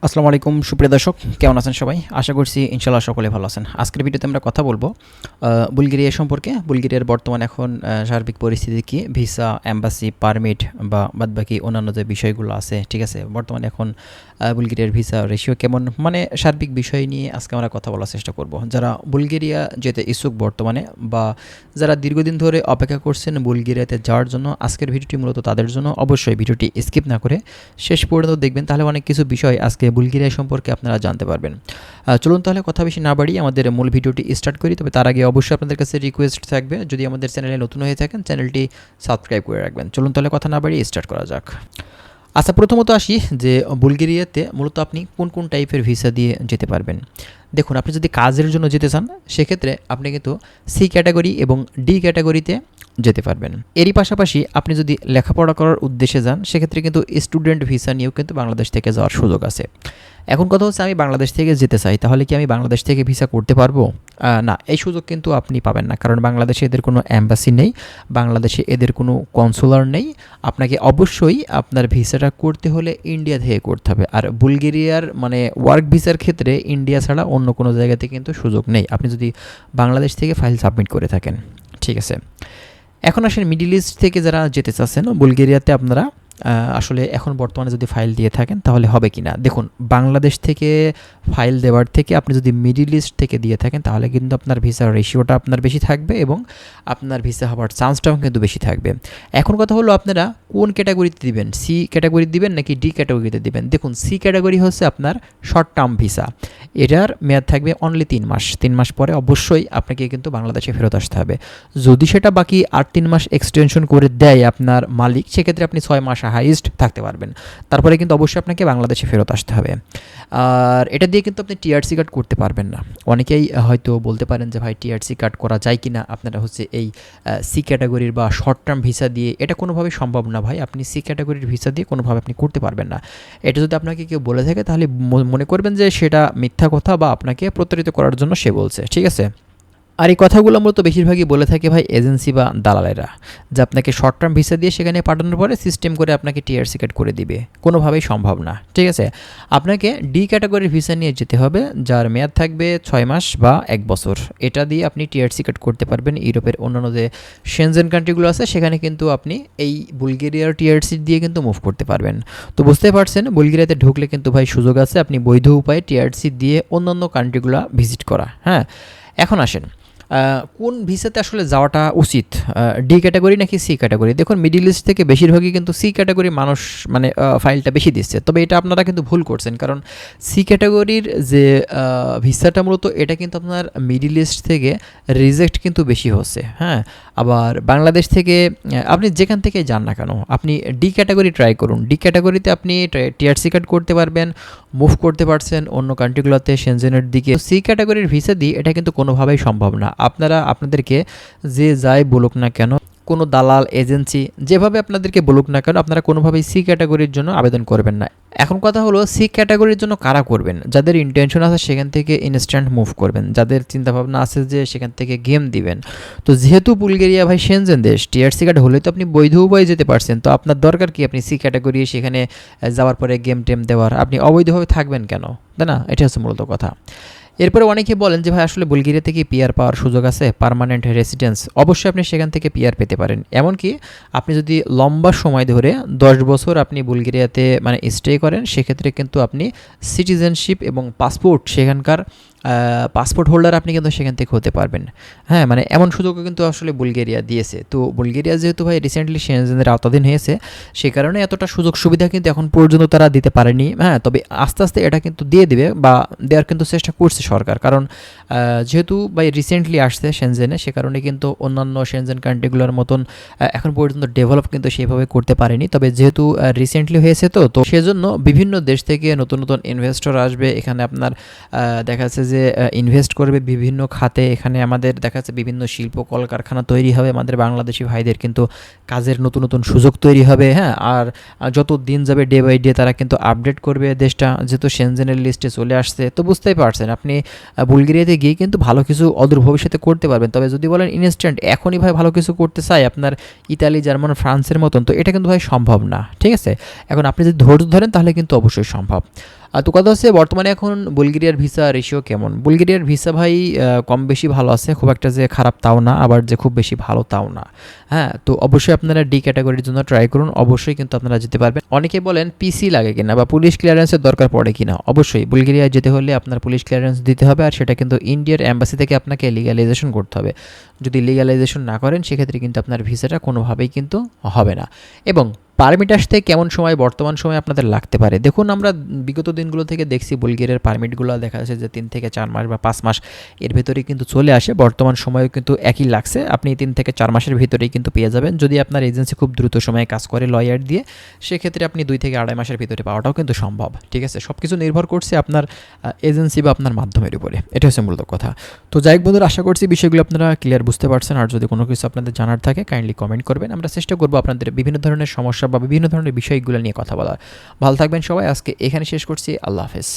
আসসালামু আলাইকুম সুপ্রিয় দর্শক, কেমন আছেন সবাই? আশা করছি ইনশাআল্লাহ সকলে ভালো আছেন। আজকের ভিডিওতে আমরা কথা বলবো বুলগেরিয়া সম্পর্কে। বুলগেরিয়ার বর্তমান এখন সার্বিক পরিস্থিতি কী, ভিসা, এম্বাসি, পারমিট বা বাদবাকি অন্যান্য যে বিষয়গুলো আছে, ঠিক আছে? বর্তমানে এখন বুলগেরিয়ার ভিসা রেশিও কেমন, মানে সার্বিক বিষয় নিয়ে আজকে আমরা কথা বলার চেষ্টা করব। যারা বুলগেরিয়া যেতে ইচ্ছুক বর্তমানে, বা যারা দীর্ঘদিন ধরে অপেক্ষা করছেন বুলগেরিয়াতে যাওয়ার জন্য, আজকের ভিডিওটি মূলত তাদের জন্য। অবশ্যই ভিডিওটি স্কিপ না করে শেষ পর্যন্ত দেখবেন, তাহলে অনেক কিছু বিষয় আজকে বুলগেরিয়া সম্পর্কে আপনারা জানতে পারবেন। চলুন তাহলে কথা বেশি না বাড়িয়ে আমাদের মূল ভিডিওটি স্টার্ট করি। তবে তার আগে অবশ্যই আপনাদের কাছে রিকোয়েস্ট থাকবে, যদি আমাদের চ্যানেলে নতুন হয়ে থাকেন চ্যানেলটি সাবস্ক্রাইব করে রাখবেন। চলুন তাহলে কথা না বাড়িয়ে স্টার্ট করা যাক। আচ্ছা, প্রথমত আসি যে বুলগেরিয়াতে মূলত আপনি কোন কোন টাইপের ভিসা দিয়ে যেতে পারবেন। দেখুন, আপনি যদি কাজের জন্য যেতে চান সেক্ষেত্রে আপনি কিন্তু সি ক্যাটাগরি এবং ডি ক্যাটাগরিতে যেতে পারবেন। এরই পাশাপাশি আপনি যদি লেখাপড়া করার উদ্দেশ্যে যান সেক্ষেত্রে কিন্তু স্টুডেন্ট ভিসা নিয়েও কিন্তু বাংলাদেশ থেকে যাওয়ার সুযোগ আছে। এখন কথা হচ্ছে, আমি বাংলাদেশ থেকে যেতে চাই, তাহলে কি আমি বাংলাদেশ থেকে ভিসা করতে পারবো? না, এই সুযোগ কিন্তু আপনি পাবেন না, কারণ বাংলাদেশে এদের কোনো অ্যাম্বাসি নেই, বাংলাদেশে এদের কোনো কনসুলার নেই। আপনাকে অবশ্যই আপনার ভিসাটা করতে হলে ইন্ডিয়া থেকে করতে হবে। আর বুলগেরিয়ার মানে ওয়ার্ক ভিসার ক্ষেত্রে ইন্ডিয়া ছাড়া অন্য কোনো জায়গাতে কিন্তু সুযোগ নেই, আপনি যদি বাংলাদেশ থেকে ফাইল সাবমিট করে থাকেন, ঠিক আছে? এখন আসেন মিডল ইস্ট থেকে যারা যেতে চাচ্ছেন বুলগেরিয়াতে, আপনারা আসলে এখন বর্তমানে যদি ফাইল দিয়ে থাকেন তাহলে হবে কি না। দেখুন, বাংলাদেশ থেকে ফাইল দেওয়ার থেকে আপনি যদি মিডল ইস্ট থেকে দিয়ে থাকেন তাহলে কিন্তু আপনার ভিসার রেশিওটা আপনার বেশি থাকবে এবং আপনার ভিসা হওয়ার চান্সটাও কিন্তু বেশি থাকবে। এখন কথা হলো, আপনারা কোন ক্যাটাগরিতে দিবেন, সি ক্যাটাগরি দিবেন নাকি ডি ক্যাটাগরিতে দিবেন? দেখুন, সি ক্যাটাগরি হচ্ছে আপনার শর্ট টার্ম ভিসা, এটার মেয়াদ থাকবে অনলি 3 মাস। 3 মাস পরে অবশ্যই আপনাকে কিন্তু বাংলাদেশে ফেরত আসতে হবে। যদি সেটা বাকি আর 3 মাস এক্সটেনশন করে দেয় আপনার মালিক, সেক্ষেত্রে আপনি 6 মাস হাইস্ট থাকতে পারবেন, তারপরে কিন্তু অবশ্যই আপনাকে বাংলাদেশে ফেরত আসতে হবে। আর এটা দিয়ে কিন্তু আপনি টিআরসি কার্ড করতে পারবেন না। অনেকেই হয়তো বলতে পারেন যে ভাই, টিআরসি কার্ড করা যায় কি না? আপনারা হচ্ছে এই সি ক্যাটাগরির বা শর্ট টার্ম ভিসা দিয়ে, এটা কোনোভাবেই সম্ভব না ভাই। আপনি সি ক্যাটাগরির ভিসা দিয়ে কোনোভাবে আপনি করতে পারবেন না। এটা যদি আপনাকে কেউ বলে থাকে তাহলে মনে করবেন যে সেটা মিথ্যা কথা বা আপনাকে প্রতারিত করার জন্য সে বলছে, ঠিক আছে? আর এই কথাগুলো মূলত বেশিরভাগই বলে থাকে ভাই এজেন্সি বা দালালেরা, যে আপনাকে শর্ট টার্ম ভিসা দিয়ে সেখানে পাঠানোর পরে সিস্টেম করে আপনাকে টিআরসি কার্ড করে দিবে। কোনোভাবেই সম্ভব না, ঠিক আছে? আপনাকে ডি ক্যাটাগরির ভিসা নিয়ে যেতে হবে, যার মেয়াদ থাকবে 6 মাস বা 1 বছর। এটা দিয়ে আপনি টিআরসি কার্ড করতে পারবেন। ইউরোপের অন্যান্য যে শেনজেন কান্ট্রিগুলো আছে সেখানে কিন্তু আপনি এই বুলগেরিয়ার টিআরসি দিয়ে কিন্তু মুভ করতে পারবেন। তো বুঝতে পারছেন, বুলগেরিয়াতে ঢুকলে কিন্তু ভাই সুযোগ আছে আপনি বৈধ উপায়ে টিআরসি দিয়ে অন্যান্য কান্ট্রিগুলো ভিজিট করা। হ্যাঁ, এখন আসেন কোন ভিসাতে আসলে যাওয়াটা উচিত, ডি ক্যাটাগরি নাকি সি ক্যাটাগরি? দেখুন, মিডিল ইস্ট থেকে বেশিরভাগই কিন্তু সি ক্যাটাগরি মানুষ মানে ফাইলটা বেশি দিচ্ছে, তবে এটা আপনারা কিন্তু ভুল করছেন, কারণ সি ক্যাটাগরির যে ভিসাটা মূলত এটা কিন্তু আপনার মিডিল ইস্ট থেকে রিজেক্ট কিন্তু বেশি হচ্ছে। হ্যাঁ, আবার বাংলাদেশ থেকে আপনি যেখান থেকে যান না কেন, আপনি ডি ক্যাটাগরি ট্রাই করুন। ডি ক্যাটাগরিতে আপনি টিআরসি কার্ড করতে পারবেন, মুভ করতে পারছেন অন্য কান্ট্রিগুলোতে শেনজেনের দিকে। সি ক্যাটাগরির ভিসা দিয়ে এটা কিন্তু কোনোভাবেই সম্ভব না। আপনাদেরকে যে যাই বলুক না কেন, কোনো দালাল এজেন্সি যেভাবে আপনাদেরকে বলুক না কেন, আপনারা কোনোভাবেই সি ক্যাটাগরির জন্য আবেদন করবেন না। এখন কথা হলো, সি ক্যাটাগরির জন্য কারা করবেন? যাদের ইন্টেনশন আছে সেখান থেকে ইনস্ট্যান্ট মুভ করবেন, যাদের চিন্তাভাবনা আছে যে সেখান থেকে গেম দিবেন। তো যেহেতু বুলগেরিয়া ভাই শেনজেন দেশ, টিআরসি কার্ড হলে তো আপনি বৈধ উপায়ে যেতে পারছেন, তো আপনার দরকার কি আপনি সি ক্যাটাগরি সেখানে যাওয়ার পরে গেম টেম দেওয়ার? আপনি অবৈধভাবে থাকবেন কেন, তাই না? এটা হচ্ছে মূলত কথা। এরপরে অনেকে বলেন যে ভাই, আসলে বুলগেরিয়া থেকে পিআর পাওয়ার সুযোগ আছে, পার্মানেন্ট রেসিডেন্স। অবশ্যই আপনি সেখান থেকে পিআর পেতে পারেন। এমনকি আপনি যদি লম্বা সময় ধরে 10 বছর আপনি বুলগেরিয়াতে মানে স্টে করেন, সেক্ষেত্রে কিন্তু আপনি সিটিজেনশিপ এবং পাসপোর্ট, সেখানকার পাসপোর্ট হোল্ডার আপনি কিন্তু সেখান থেকে হতে পারবেন। হ্যাঁ, মানে এমন সুযোগও কিন্তু আসলে বুলগেরিয়া দিয়েছে। তো বুলগেরিয়া যেহেতু ভাই রিসেন্টলি শেনজেনের আওতাধীন হয়েছে, সে কারণে এতটা সুযোগ সুবিধা কিন্তু এখন পর্যন্ত তারা দিতে পারেনি। হ্যাঁ, তবে আস্তে আস্তে এটা কিন্তু দিয়ে দিবে বা দেওয়ার কিন্তু চেষ্টা করছে সরকার, কারণ যেহেতু ভাই রিসেন্টলি আসছে শেনজেনে, সে কারণে কিন্তু অন্যান্য শেনজেন কান্ট্রিগুলোর মতন এখন পর্যন্ত ডেভেলপ কিন্তু সেভাবে করতে পারেনি। তবে যেহেতু রিসেন্টলি হয়েছে, তো সেজন্য বিভিন্ন দেশ থেকে নতুন নতুন ইনভেস্টর আসবে এখানে, আপনার দেখা যাচ্ছে যে ইনভেস্ট করবে বিভিন্ন খাতে। এখানে আমাদের দেখা যাচ্ছে বিভিন্ন শিল্প কলকারখানা তৈরি হবে, আমাদের বাংলাদেশি ভাইদের কিন্তু কাজের নতুন নতুন সুযোগ তৈরি হবে। হ্যাঁ, আর যত দিন যাবে ডে বাই ডে তারা কিন্তু আপডেট করবে দেশটা, যেহেতু শেনজেনের লিস্টে চলে আসছে। তো বুঝতেই পারছেন, আপনি বুলগেরিয়াতে গিয়ে কিন্তু ভালো কিছু অদূর ভবিষ্যতে করতে পারবেন। তবে যদি বলেন ইনস্ট্যান্ট এখনই ভাই ভালো কিছু করতে চাই আপনার ইতালি, জার্মান, ফ্রান্সের মতন, তো এটা কিন্তু ভাই সম্ভব না, ঠিক আছে? এখন আপনি যদি ধৈর্য ধরেন তাহলে কিন্তু অবশ্যই সম্ভব। তো কথা হচ্ছে বর্তমানে এখন বুলগেরিয়ার ভিসা রেশিও কেমন? বুলগেরিয়ার ভিসা ভাই কম বেশি ভালো আছে, খুব একটা যে খারাপ তাও না, আবার যে খুব বেশি ভালো তাও না। হ্যাঁ, তো অবশ্যই আপনারা ডি ক্যাটাগরির জন্য ট্রাই করুন, অবশ্যই কিন্তু আপনারা যেতে পারবেন। অনেকে বলেন পিসি লাগে কিনা বা পুলিশ ক্লিয়ারেন্সের দরকার পড়ে কিনা। অবশ্যই বুলগেরিয়ায় যেতে হলে আপনার পুলিশ ক্লিয়ারেন্স দিতে হবে, আর সেটা কিন্তু ইন্ডিয়ার অ্যাম্বাসি থেকে আপনাকে লিগ্যালাইজেশন করতে হবে। যদি লিগ্যালাইজেশন না করেন সেক্ষেত্রে কিন্তু আপনার ভিসাটা কোনোভাবেই কিন্তু হবে না। এবং পারমিট আসতে কেমন সময় বর্তমান সময়ে আপনাদের লাগতে পারে? দেখুন, আমরা বিগত দিনগুলো থেকে দেখছি বুলগেরিয়ার পারমিটগুলো দেখা যাচ্ছে যে 3 থেকে 4 মাস বা 5 মাস এর ভেতরেই কিন্তু চলে আসে। বর্তমান সময়েও কিন্তু একই লাগছে। আপনি 3 থেকে 4 মাসের ভিতরেই কিন্তু পেয়ে যাবেন। যদি আপনার এজেন্সি খুব দ্রুত সময়ে কাজ করে লয়ার দিয়ে, সেক্ষেত্রে আপনি 2 থেকে 2.5 মাসের ভিতরে পাওয়াটাও কিন্তু সম্ভব। ঠিক আছে? সব কিছু নির্ভর করছে আপনার এজেন্সি বা আপনার মাধ্যমের উপরে। এটা হচ্ছে মূলত কথা। তো যাই হোক বন্ধুরা, আশা করছি বিষয়গুলো আপনারা ক্লিয়ার বুঝতে পারছেন। আর যদি কোনো কিছু আপনাদের জানার থাকে কাইন্ডলি কমেন্ট করবেন। আমরা চেষ্টা করবো আপনাদের বিভিন্ন ধরনের সমস্যা বা বিভিন্ন ধরনের বিষয়গুলো নিয়ে কথা বলার। ভালো থাকবেন সবাই। আজকে এখানে শেষ করছি। আল্লাহ হাফেজ।